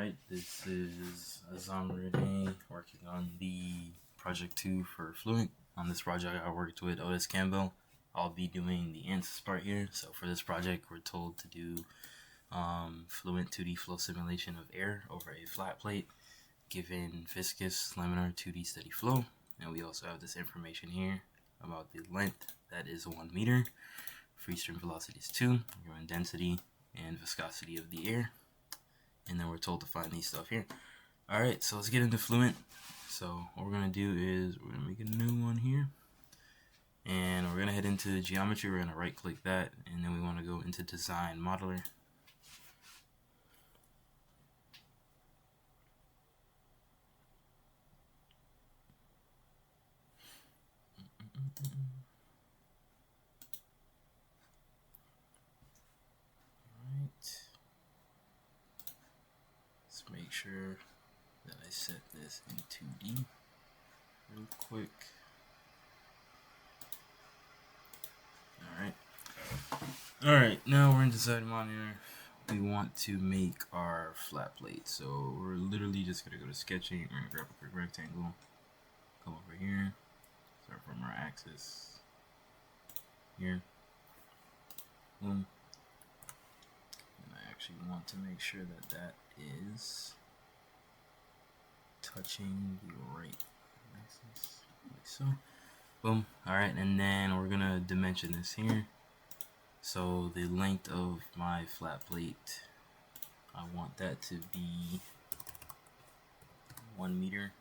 Alright, this is Ozbay working on the project 2 for Fluent. On this project I worked with Otis Campbell. I'll be doing the ANSYS part here. So for this project we're told to do Fluent 2D flow simulation of air over a flat plate given Viscous Laminar 2D steady flow. And we also have this information here about the length, that is 1 meter. Free stream velocity is 2, your density and viscosity of the air. And then we're told to find these stuff here. Alright, so let's get into Fluent. So what we're going to do is we're going to make a new one here. And we're going to head into geometry. We're going to right click that. And then we want to go into design modeler. Make sure that I set this in 2D real quick. Alright, now we're in design monitor. We want to make our flat plate. So we're literally just gonna go to sketching. We're gonna grab a quick rectangle, come over here, start from our axis here. Boom. And I actually want to make sure that that is touching the right axis, like so. Boom. Alright, and then we're gonna dimension this here. So the length of my flat plate, I want that to be 1 meter.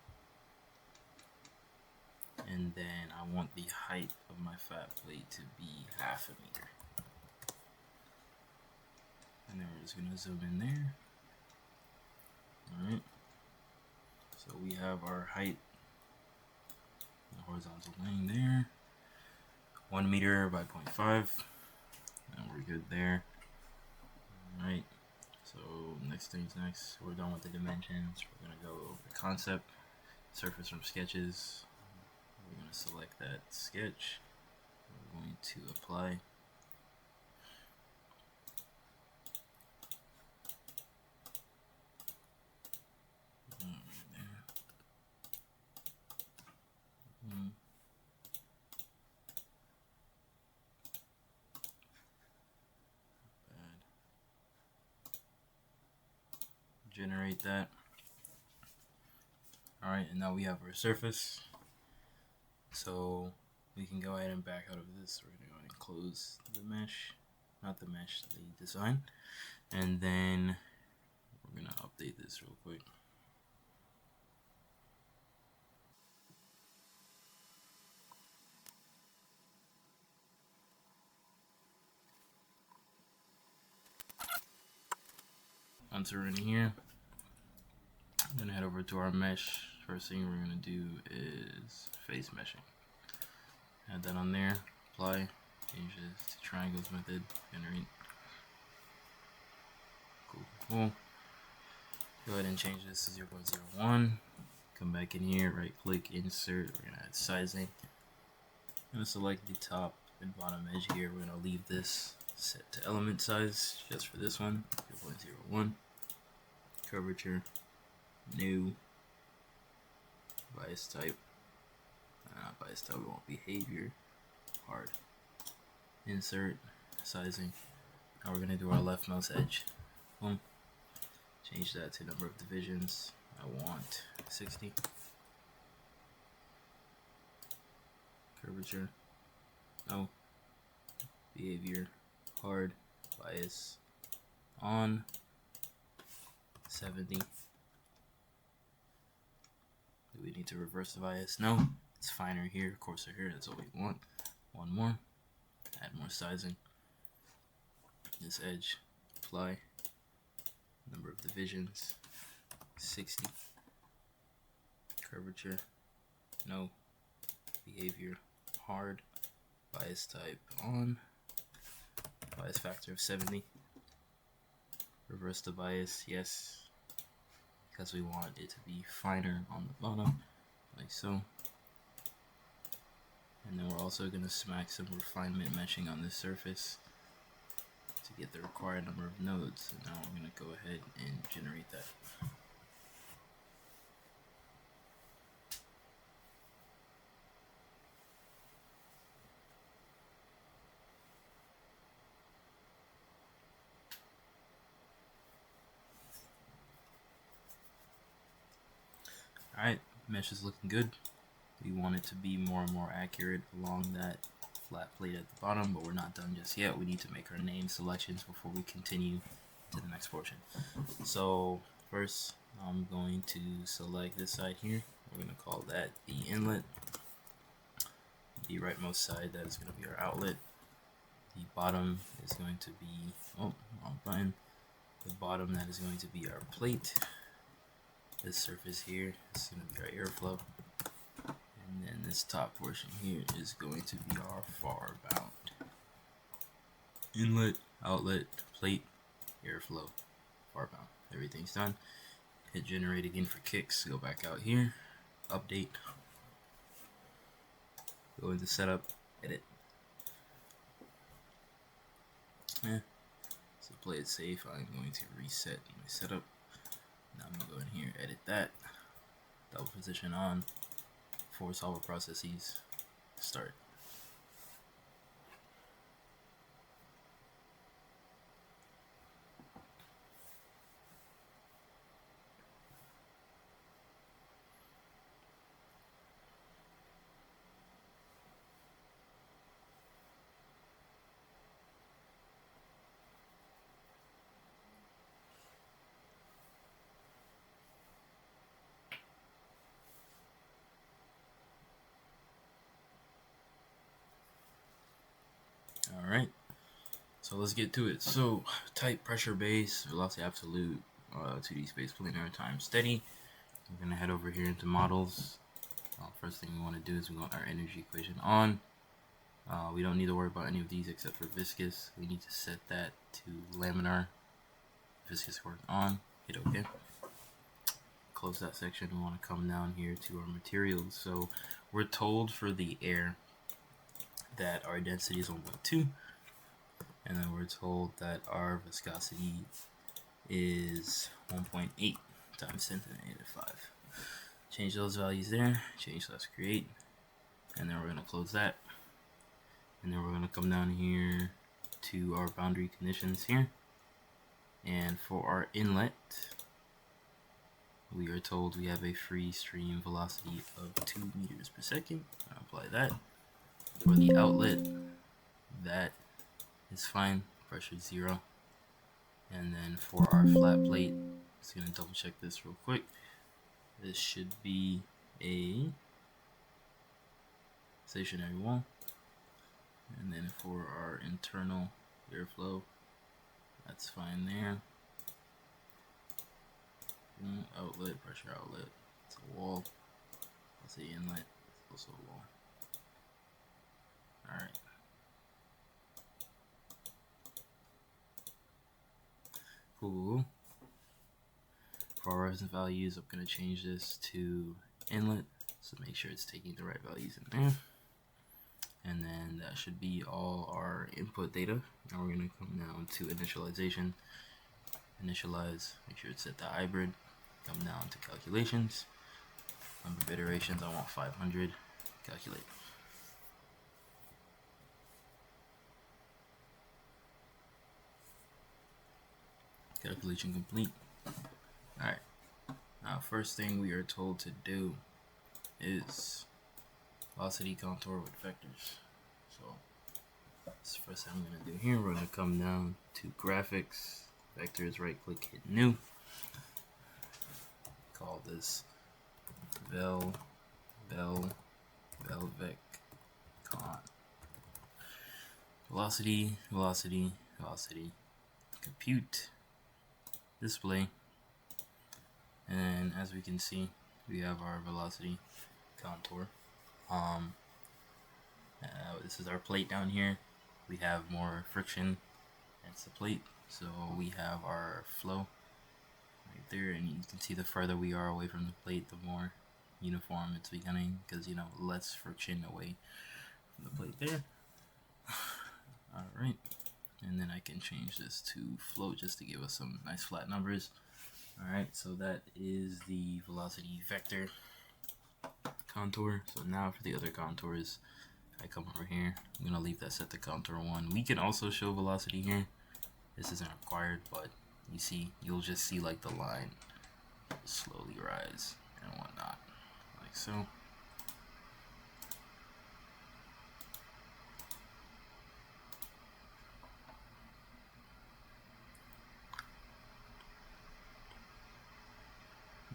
And then I want the height of my flat plate to be 1/2 meter. And then we're just gonna zoom in there. Alright. So we have our height, the horizontal line there. 1 meter by 0.5. And we're good there. Alright. So next thing's next. We're done with the dimensions. We're gonna go over the concept, surface from sketches. We're gonna select that sketch. We're going to apply. Generate that. Alright, and now we have our surface. So we can go ahead and back out of this. We're going to go ahead and close the mesh. Not the mesh, the design. And then we're going to update this real quick. Once we're in here, I'm going to head over to our mesh. First thing we're going to do is face meshing. Add that on there, apply, change this to triangles method, generate. Cool. Go ahead and change this to 0.01. Come back in here, right click, insert. We're going to add sizing. I'm going to select the top and bottom edge here. We're going to leave this set to element size just for this one, 0.01. Curvature, new, bias type, not bias type, we want behavior, hard, insert, sizing. Now we're going to do our left mouse edge. Boom. Change that to number of divisions. I want 60. Curvature, no, behavior, hard, bias, on, 70. Do we need to reverse the bias? No. It's finer here, coarser here. That's what we want. One more. Add more sizing. This edge. Apply. Number of divisions. 60. Curvature. No. Behavior. Hard. Bias type on. Bias factor of 70. Reverse the bias, yes, because we want it to be finer on the bottom, like so. And then we're also going to smack some refinement meshing on this surface to get the required number of nodes. And now we're going to go ahead and generate that. mesh is looking good. We want it to be more and more accurate along that flat plate at the bottom, but we're not done just yet. We need to make our name selections before we continue to the next portion. So first, I'm going to select this side here. We're going to call that the inlet. The rightmost side, that is going to be our outlet. The bottom is going to be, oh, wrong button. The bottom, that is going to be our plate. This surface here is going to be our airflow. And then this top portion here is going to be our far bound. Inlet, outlet, plate, airflow, far bound. Everything's done. Hit generate again for kicks. Go back out here. Update. Go into setup. Edit. So play it safe. I'm going to reset my setup. Now I'm going to go in here, edit that. Double position on. Forward solver processes. Start. Alright, so let's get to it. So, type pressure base, velocity absolute, 2D space planar times steady. We're going to head over here into models. First thing we want to do is we want our energy equation on. We don't need to worry about any of these except for viscous. We need to set that to laminar. Viscous work on. Hit OK. Close that section. We want to come down here to our materials. So we're told for the air that our density is 1.2, and then we're told that our viscosity is 1.8 times 10 to the negative 5. Change those values there, change let's create, and then we're going to close that, and then we're going to come down here to our boundary conditions here, and for our inlet we are told we have a free stream velocity of 2 meters per second. I'll apply that. For the outlet, that is fine, pressure 0. And then for our flat plate, just gonna double check this real quick. This should be a stationary wall. And then for our internal airflow, that's fine there. Outlet, pressure outlet, it's a wall. Let's say inlet, it's also a wall. Alright. Cool. For our reference values, I'm going to change this to inlet, so make sure it's taking the right values in there. And then that should be all our input data. Now we're going to come down to initialization. Initialize, make sure it's set to hybrid. Come down to calculations. Number of iterations, I want 500. Calculate. Calculation complete. Alright, now first thing we are told to do is velocity contour with vectors. So that's the first thing I'm going to do here. We're going to come down to graphics, vectors, right click, hit new. Call this velvec con. Velocity, velocity, velocity, compute, display, and as we can see, we have our velocity contour. This is our plate down here. We have more friction. That's the plate. So we have our flow right there, and you can see the further we are away from the plate, the more uniform it's becoming, because you know, less friction away from the plate there. Alright, and then I can change this to float just to give us some nice flat numbers. Alright, so that is the velocity vector contour. So now for the other contours, I come over here, I'm going to leave that set to contour 1. We can also show velocity here. This isn't required, but you see, you'll just see like the line slowly rise and whatnot. like so.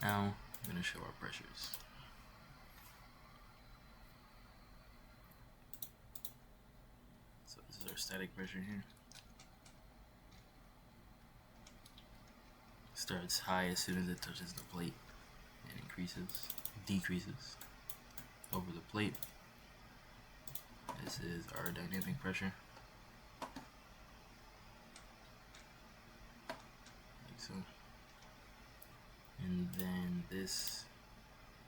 Now I'm going to show our pressures. So this is our static pressure here. Starts high as soon as it touches the plate and decreases over the plate. This is our dynamic pressure. Like so. And then this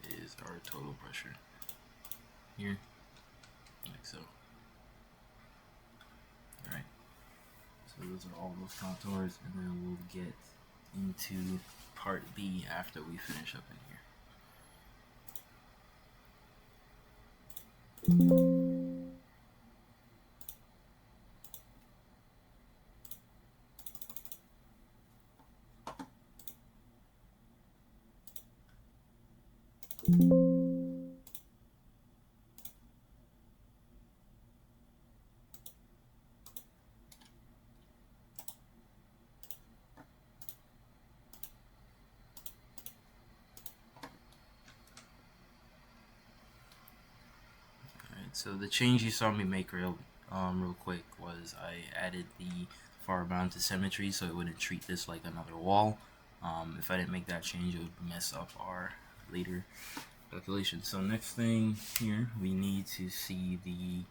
is our total pressure here, like so. Alright, so those are all those contours, and then we'll get into part B after we finish up in here. So the change you saw me make real quick was I added the far bounded symmetry so it wouldn't treat this like another wall. If I didn't make that change, it would mess up our later calculations. So next thing here, we need to see the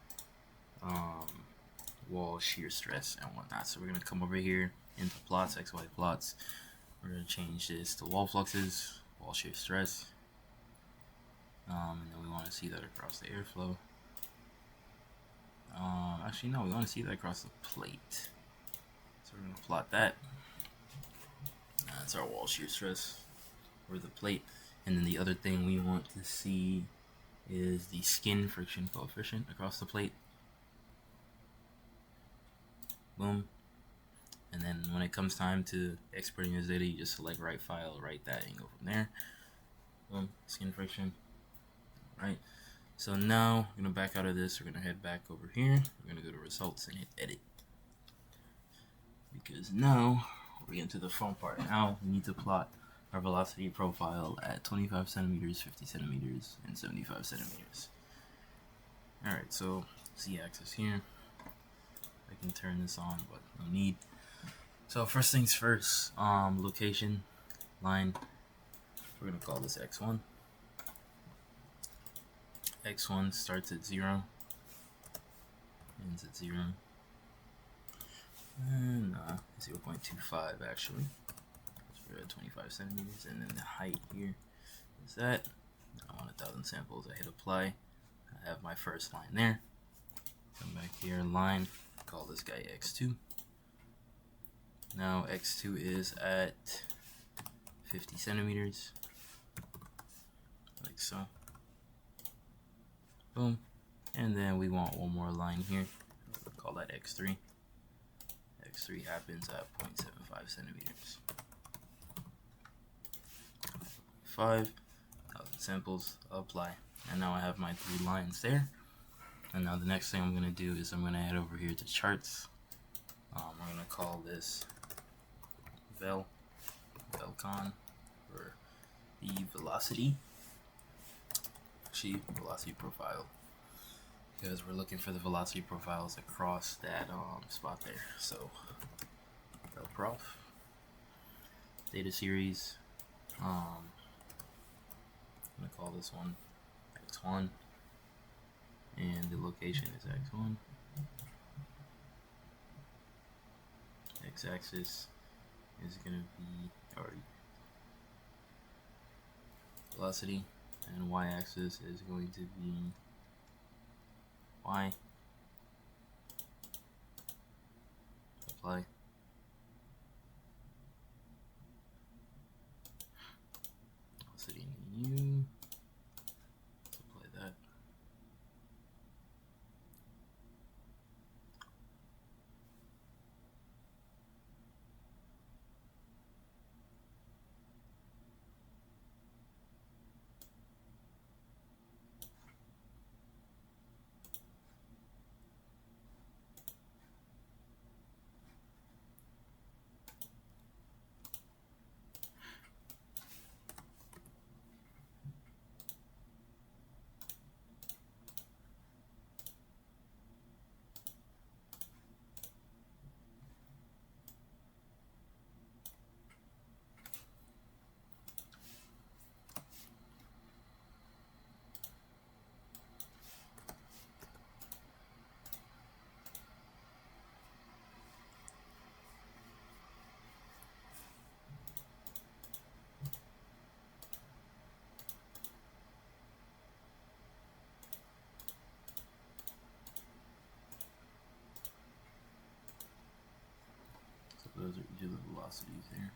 wall shear stress and whatnot. So we're going to come over here into plots, XY plots. We're going to change this to wall fluxes, wall shear stress. And then we want to see that across the airflow. Actually, no, we want to see that across the plate. So we're going to plot that. That's our wall shear stress for the plate. And then the other thing we want to see is the skin friction coefficient across the plate. Boom. And then when it comes time to exporting this data, you just select write file, write that, and go from there. Boom, skin friction. Right. So now we're going to back out of this. We're going to head back over here. We're going to go to results and hit edit. Because now we're getting to the fun part. Now we need to plot our velocity profile at 25 centimeters, 50 centimeters, and 75 centimeters. Alright, so z-axis here. I can turn this on, but no need. So first things first, location line. We're going to call this x1. X1 starts at 0, ends at 0, and 0.25 actually. We're at 25 centimeters, and then the height here is that. I want 1,000 samples. I hit apply. I have my first line there. Come back here, line. Call this guy x2. Now x2 is at 50 centimeters, like so. Boom. And then we want one more line here. We'll call that x3. x3 happens at 0.75 centimeters. 5,000 samples, apply. And now I have my 3 lines there. And now the next thing I'm going to do is I'm going to head over here to charts. We're going to call this velcon for the velocity. Velocity profile, because we're looking for the velocity profiles across that spot there. So velprof data series. I'm gonna call this one x1, and the location is x1. X-axis is gonna be our velocity, and y-axis is going to be y. Apply. Velocity in u. Let's apply that. velocities here.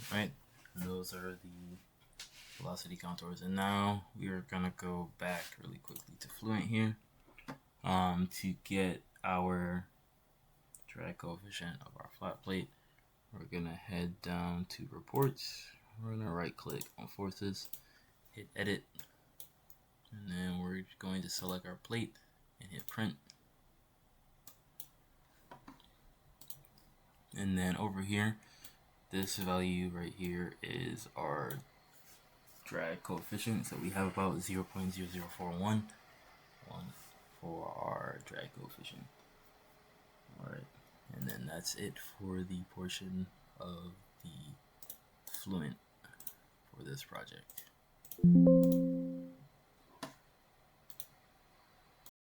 Right, those are the velocity contours, and now we are gonna go back really quickly to Fluent here to get our drag coefficient of our flat plate. We're gonna head down to reports. We're gonna right click on forces, hit edit, and then we're going to select our plate and hit print. And then over here, this value right here is our drag coefficient. So we have about 0.0041 for our drag coefficient. Alright, and then that's it for the portion of the Fluent for this project.